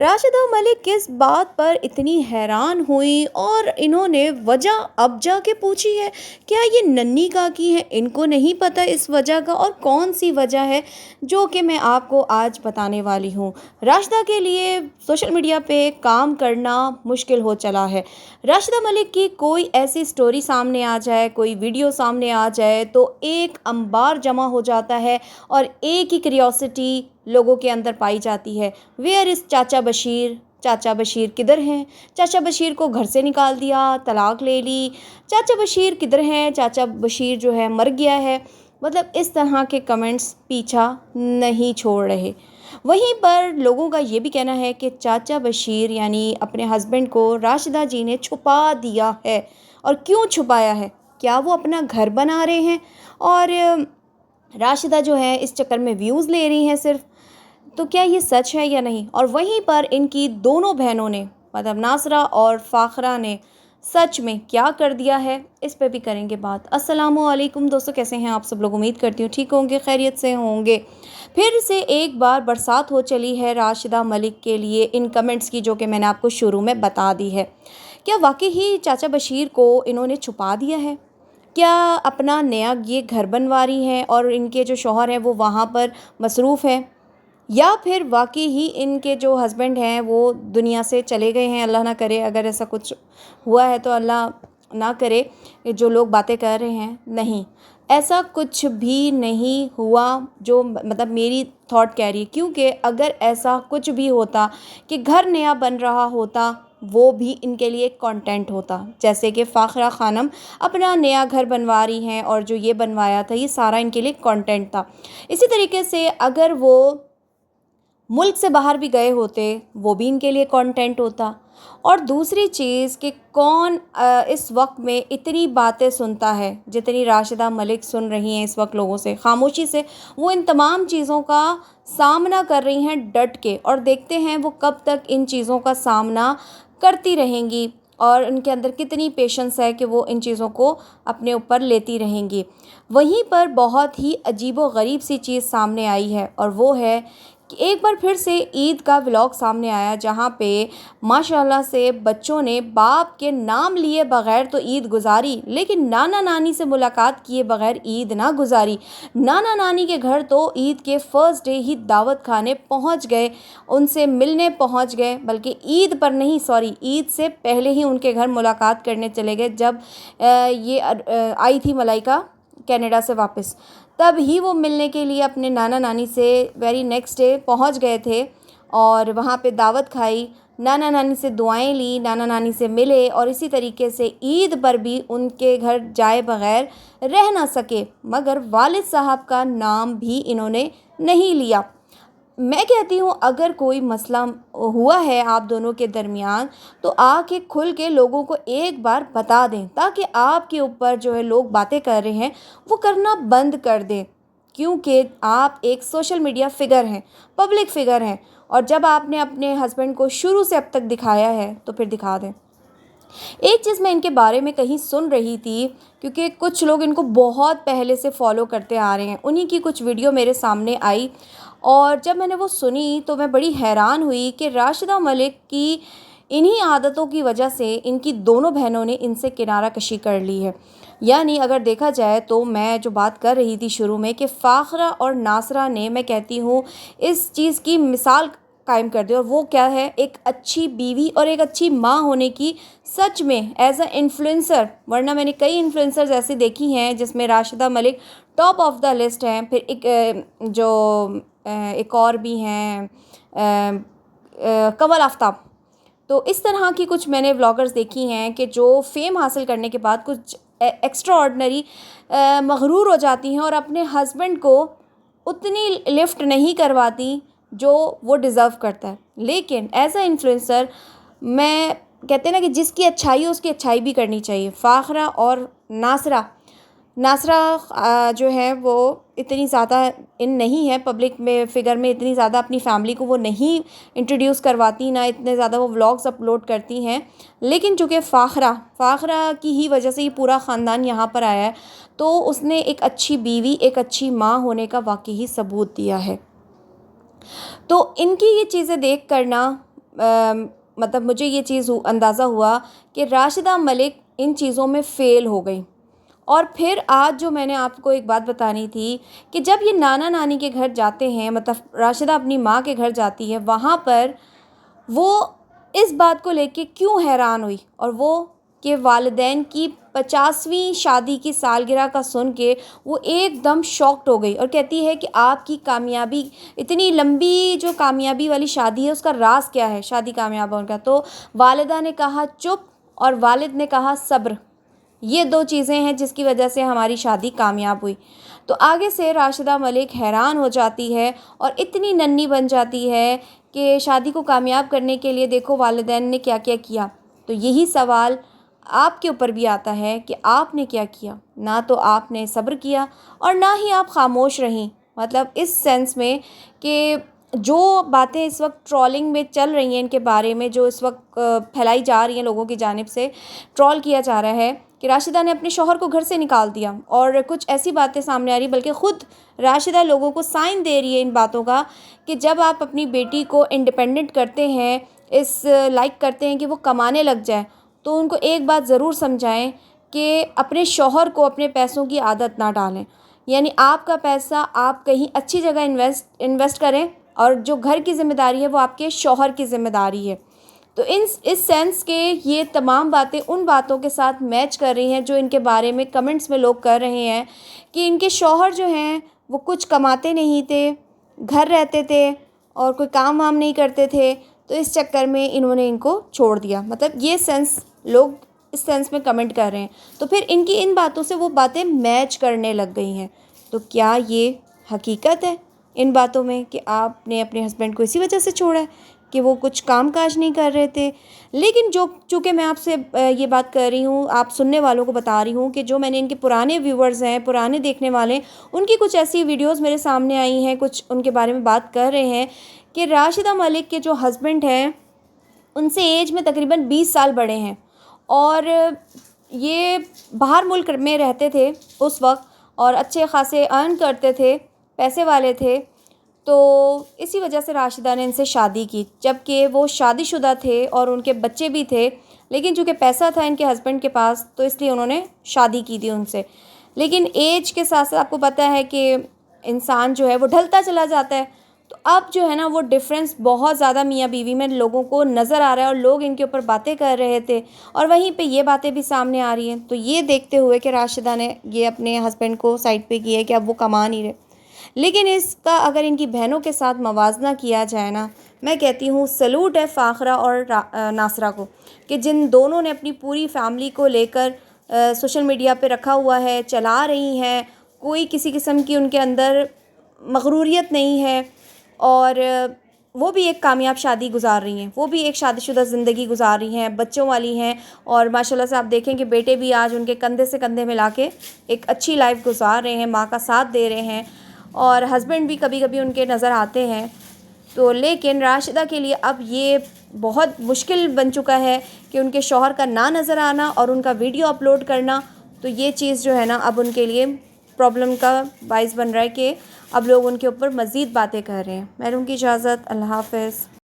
راشدہ ملک کس بات پر اتنی حیران ہوئی اور انہوں نے وجہ اب جا کے پوچھی ہے؟ کیا یہ ننھی کاکی ہیں، ان کو نہیں پتہ اس وجہ کا؟ اور کون سی وجہ ہے جو کہ میں آپ کو آج بتانے والی ہوں۔ راشدہ کے لیے سوشل میڈیا پہ کام کرنا مشکل ہو چلا ہے۔ راشدہ ملک کی کوئی ایسی سٹوری سامنے آ جائے، کوئی ویڈیو سامنے آ جائے تو ایک انبار جمع ہو جاتا ہے اور ایک ہی کریوسٹی لوگوں کے اندر پائی جاتی ہے، ویئر از چاچا بشیر؟ چاچا بشیر کدھر ہیں؟ چاچا بشیر کو گھر سے نکال دیا، طلاق لے لی، چاچا بشیر کدھر ہیں؟ چاچا بشیر جو ہے مر گیا ہے۔ مطلب اس طرح کے کمنٹس پیچھا نہیں چھوڑ رہے۔ وہیں پر لوگوں کا یہ بھی کہنا ہے کہ چاچا بشیر یعنی اپنے ہسبینڈ کو راشدہ جی نے چھپا دیا ہے۔ اور کیوں چھپایا ہے؟ کیا وہ اپنا گھر بنا رہے ہیں اور راشدہ جو ہے اس چکر میں ویوز لے رہی ہیں صرف؟ تو کیا یہ سچ ہے یا نہیں؟ اور وہیں پر ان کی دونوں بہنوں نے مطلب ناصرہ اور فاخرہ نے سچ میں کیا کر دیا ہے، اس پہ بھی کریں گے بات۔ السلام علیکم دوستو، کیسے ہیں آپ سب لوگ؟ امید کرتی ہوں ٹھیک ہوں گے، خیریت سے ہوں گے۔ پھر سے ایک بار برسات ہو چلی ہے راشدہ ملک کے لیے ان کمنٹس کی جو کہ میں نے آپ کو شروع میں بتا دی ہے۔ کیا واقعی ہی چاچا بشیر کو انہوں نے چھپا دیا ہے؟ کیا اپنا نیا یہ گھر بنوا رہی ہیں اور ان کے جو شوہر ہیں وہ وہاں پر مصروف ہیں؟ یا پھر واقعی ہی ان کے جو ہسبینڈ ہیں وہ دنیا سے چلے گئے ہیں؟ اللہ نہ کرے اگر ایسا کچھ ہوا ہے تو اللہ نہ کرے جو لوگ باتیں کر رہے ہیں۔ نہیں، ایسا کچھ بھی نہیں ہوا جو مطلب میری تھاٹ کہہ رہی ہے، کیونکہ اگر ایسا کچھ بھی ہوتا کہ گھر نیا بن رہا ہوتا وہ بھی ان کے لیے کانٹینٹ ہوتا، جیسے کہ فاخرہ خانم اپنا نیا گھر بنوا رہی ہیں اور جو یہ بنوایا تھا یہ سارا ان کے لیے کانٹینٹ تھا۔ اسی طریقے سے اگر وہ ملک سے باہر بھی گئے ہوتے وہ بھی ان کے لیے کانٹینٹ ہوتا۔ اور دوسری چیز کہ کون اس وقت میں اتنی باتیں سنتا ہے جتنی راشدہ ملک سن رہی ہیں اس وقت لوگوں سے خاموشی سے؟ وہ ان تمام چیزوں کا سامنا کر رہی ہیں ڈٹ کے، اور دیکھتے ہیں وہ کب تک ان چیزوں کا سامنا کرتی رہیں گی اور ان کے اندر کتنی پیشنس ہے کہ وہ ان چیزوں کو اپنے اوپر لیتی رہیں گی۔ وہیں پر بہت ہی عجیب و غریب سی چیز سامنے آئی ہے، اور وہ ہے کہ ایک بار پھر سے عید کا ولاگ سامنے آیا جہاں پہ ماشاءاللہ سے بچوں نے باپ کے نام لیے بغیر تو عید گزاری، لیکن نانا نانی سے ملاقات کیے بغیر عید نہ گزاری۔ نانا نانی کے گھر تو عید کے فرسٹ ڈے ہی دعوت کھانے پہنچ گئے، ان سے ملنے پہنچ گئے، بلکہ عید پر نہیں، عید سے پہلے ہی ان کے گھر ملاقات کرنے چلے گئے۔ جب یہ آئی تھی ملائکہ کینیڈا سے واپس، تب ہی وہ ملنے کے لیے اپنے نانا نانی سے ویری نیکسٹ ڈے پہنچ گئے تھے اور وہاں پہ دعوت کھائی، نانا نانی سے دعائیں لی، نانا نانی سے ملے، اور اسی طریقے سے عید پر بھی ان کے گھر جائے بغیر رہ نہ سکے، مگر والد صاحب کا نام بھی انہوں نے نہیں لیا۔ میں کہتی ہوں اگر کوئی مسئلہ ہوا ہے آپ دونوں کے درمیان تو آ کے کھل کے لوگوں کو ایک بار بتا دیں، تاکہ آپ کے اوپر جو ہے لوگ باتیں کر رہے ہیں وہ کرنا بند کر دیں، کیونکہ آپ ایک سوشل میڈیا فگر ہیں، پبلک فگر ہیں، اور جب آپ نے اپنے ہسبینڈ کو شروع سے اب تک دکھایا ہے تو پھر دکھا دیں۔ ایک چیز میں ان کے بارے میں کہیں سن رہی تھی، کیونکہ کچھ لوگ ان کو بہت پہلے سے فالو کرتے آ رہے ہیں، انہی کی کچھ ویڈیو میرے سامنے آئی اور جب میں نے وہ سنی تو میں بڑی حیران ہوئی کہ راشدہ ملک کی انہی عادتوں کی وجہ سے ان کی دونوں بہنوں نے ان سے کنارہ کشی کر لی ہے۔ یعنی اگر دیکھا جائے تو میں جو بات کر رہی تھی شروع میں کہ فاخرہ اور ناصرہ نے، میں کہتی ہوں، اس چیز کی مثال قائم کر دی، اور وہ کیا ہے؟ ایک اچھی بیوی اور ایک اچھی ماں ہونے کی، سچ میں ایز اے انفلوئنسر، ورنہ میں نے کئی انفلوئنسرز ایسی دیکھی ہیں جس میں راشدہ ملک ٹاپ آف دا لسٹ ہیں، پھر ایک اور بھی ہیں کنول آفتاب۔ تو اس طرح کی کچھ میں نے ولاگرز دیکھی ہیں کہ جو فیم حاصل کرنے کے بعد کچھ ایکسٹرا آرڈنری مغرور ہو جاتی ہیں اور اپنے ہسبینڈ کو اتنی لفٹ نہیں کرواتی جو وہ ڈیزرو کرتا ہے۔ لیکن ایز اے انفلوئنسر میں کہتے ہیں نا کہ جس کی اچھائی ہو اس کی اچھائی بھی کرنی چاہیے۔ فاخرہ اور ناصرہ جو ہے وہ اتنی زیادہ ان نہیں ہے پبلک میں فگر میں، اتنی زیادہ اپنی فیملی کو وہ نہیں انٹروڈیوس کرواتی، نہ اتنے زیادہ وہ ولاگز اپلوڈ کرتی ہیں، لیکن چونکہ فاخرہ کی ہی وجہ سے یہ پورا خاندان یہاں پر آیا ہے، تو اس نے ایک اچھی بیوی، ایک اچھی ماں ہونے کا واقعی ثبوت دیا ہے۔ تو ان کی یہ چیزیں دیکھ کر نا مطلب مجھے یہ چیز اندازہ ہوا کہ راشدہ ملک ان چیزوں میں فیل ہو گئی۔ اور پھر آج جو میں نے آپ کو ایک بات بتانی تھی کہ جب یہ نانا نانی کے گھر جاتے ہیں، مطلب راشدہ اپنی ماں کے گھر جاتی ہے، وہاں پر وہ اس بات کو لے کے کیوں حیران ہوئی، اور وہ کہ والدین کی 50ویں شادی کی سالگرہ کا سن کے وہ ایک دم شاکڈ ہو گئی، اور کہتی ہے کہ آپ کی کامیابی، اتنی لمبی جو کامیابی والی شادی ہے، اس کا راز کیا ہے شادی کامیاب ہونے کا؟ تو والدہ نے کہا چپ، اور والد نے کہا صبر، یہ دو چیزیں ہیں جس کی وجہ سے ہماری شادی کامیاب ہوئی۔ تو آگے سے راشدہ ملک حیران ہو جاتی ہے اور اتنی ننھی بن جاتی ہے کہ شادی کو کامیاب کرنے کے لیے دیکھو والدین نے کیا کیا کیا۔ تو یہی سوال آپ کے اوپر بھی آتا ہے کہ آپ نے کیا کیا؟ نہ تو آپ نے صبر کیا اور نہ ہی آپ خاموش رہیں، مطلب اس سینس میں کہ جو باتیں اس وقت ٹرولنگ میں چل رہی ہیں، ان کے بارے میں جو اس وقت پھیلائی جا رہی ہیں، لوگوں کی جانب سے ٹرول کیا جا رہا ہے کہ راشدہ نے اپنے شوہر کو گھر سے نکال دیا، اور کچھ ایسی باتیں سامنے آ رہی، بلکہ خود راشدہ لوگوں کو سائن دے رہی ہے ان باتوں کا کہ جب آپ اپنی بیٹی کو انڈیپینڈنٹ کرتے ہیں، اس لائک کرتے ہیں کہ وہ کمانے لگ جائے، تو ان کو ایک بات ضرور سمجھائیں کہ اپنے شوہر کو اپنے پیسوں کی عادت نہ ڈالیں، یعنی آپ کا پیسہ آپ کہیں اچھی جگہ انویسٹ کریں، اور جو گھر کی ذمہ داری ہے وہ آپ کے شوہر کی ذمہ داری ہے۔ تو اس سینس کے یہ تمام باتیں ان باتوں کے ساتھ میچ کر رہی ہیں جو ان کے بارے میں کمنٹس میں لوگ کر رہے ہیں کہ ان کے شوہر جو ہیں وہ کچھ کماتے نہیں تھے، گھر رہتے تھے اور کوئی کام وام نہیں کرتے تھے، تو اس چکر میں انہوں نے ان کو چھوڑ دیا، مطلب یہ سینس لوگ اس سینس میں کمنٹ کر رہے ہیں۔ تو پھر ان کی ان باتوں سے وہ باتیں میچ کرنے لگ گئی ہیں۔ تو کیا یہ حقیقت ہے ان باتوں میں کہ آپ نے اپنے ہسبینڈ کو اسی وجہ سے چھوڑا ہے کہ وہ کچھ کام کاج نہیں کر رہے تھے؟ لیکن چونکہ میں آپ سے یہ بات کر رہی ہوں، آپ سننے والوں کو بتا رہی ہوں کہ جو میں نے ان کے پرانے ویورز ہیں، پرانے دیکھنے والے، ان کی کچھ ایسی ویڈیوز میرے سامنے آئی ہیں، کچھ ان کے بارے میں بات کر رہے ہیں کہ راشدہ ملک کے جو ہسبینڈ ہیں ان سے ایج میں تقریباً 20 سال بڑے ہیں، اور یہ باہر ملک میں رہتے تھے اس وقت، اور اچھے خاصے ارن کرتے تھے، پیسے والے تھے، تو اسی وجہ سے راشدہ نے ان سے شادی کی، جب کہ وہ شادی شدہ تھے اور ان کے بچے بھی تھے، لیکن چونکہ پیسہ تھا ان کے ہسبینڈ کے پاس تو اس لیے انہوں نے شادی کی تھی ان سے۔ لیکن ایج کے ساتھ ساتھ آپ کو پتہ ہے کہ انسان جو ہے وہ ڈھلتا چلا جاتا ہے، تو اب جو ہے نا وہ ڈفرینس بہت زیادہ میاں بیوی میں لوگوں کو نظر آ رہا ہے، اور لوگ ان کے اوپر باتیں کر رہے تھے، اور وہیں پہ یہ باتیں بھی سامنے آ رہی ہیں۔ تو یہ دیکھتے ہوئے کہ راشدہ نے یہ اپنے ہسبینڈ کو سائڈ پہ کیا ہے کہ اب وہ کما نہیں رہے، لیکن اس کا اگر ان کی بہنوں کے ساتھ موازنہ کیا جائے نا، میں کہتی ہوں سلوٹ ہے فاخرہ اور ناصرہ کو، کہ جن دونوں نے اپنی پوری فیملی کو لے کر سوشل میڈیا پہ رکھا ہوا ہے، چلا رہی ہیں، کوئی کسی قسم کی ان کے اندر مغروریت نہیں ہے، اور وہ بھی ایک کامیاب شادی گزار رہی ہیں، وہ بھی ایک شادی شدہ زندگی گزار رہی ہیں، بچوں والی ہیں، اور ماشاءاللہ سے آپ دیکھیں کہ بیٹے بھی آج ان کے کندھے سے کندھے ملا کے ایک اچھی لائف گزار رہے ہیں، ماں کا ساتھ دے رہے ہیں، اور ہسبینڈ بھی کبھی کبھی ان کے نظر آتے ہیں۔ تو لیکن راشدہ کے لیے اب یہ بہت مشکل بن چکا ہے کہ ان کے شوہر کا نہ نظر آنا اور ان کا ویڈیو اپلوڈ کرنا، تو یہ چیز جو ہے نا اب ان کے لیے پرابلم کا باعث بن رہا ہے کہ اب لوگ ان کے اوپر مزید باتیں کر رہے ہیں۔ میں لوں گی اجازت، اللہ حافظ۔